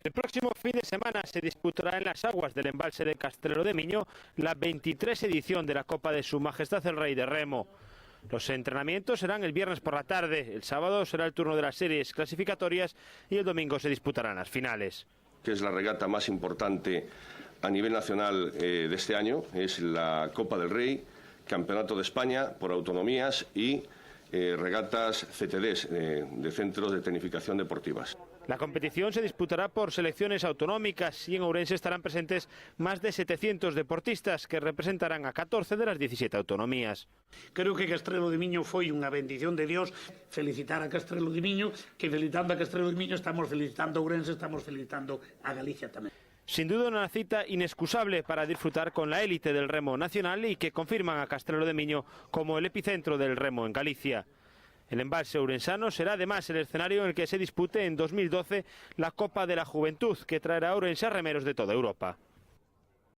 El próximo fin de semana se disputará en las aguas del embalse de Castrelo de Miño la 23 edición de la Copa de Su Majestad el Rey de Remo. Los entrenamientos serán el viernes por la tarde, el sábado será el turno de las series clasificatorias y el domingo se disputarán las finales. Que es la regata más importante a nivel nacional de este año, es la Copa del Rey, Campeonato de España por autonomías y regatas CTDs, de centros de tecnificación deportivas. La competición se disputará por selecciones autonómicas y en Ourense estarán presentes más de 700 deportistas que representarán a 14 de las 17 autonomías. Creo que Castrelo de Miño foi unha bendición de Dios. Felicitar a Castrelo de Miño, que felicitando a Castrelo de Miño estamos felicitando a Ourense, estamos felicitando a Galicia tamén. Sin duda una cita inexcusable para disfrutar con la élite del remo nacional y que confirman a Castrelo de Miño como el epicentro del remo en Galicia. El embalse ourensano será además el escenario en el que se dispute en 2012 la Copa de la Juventud, que traerá a Ourense a remeros de toda Europa.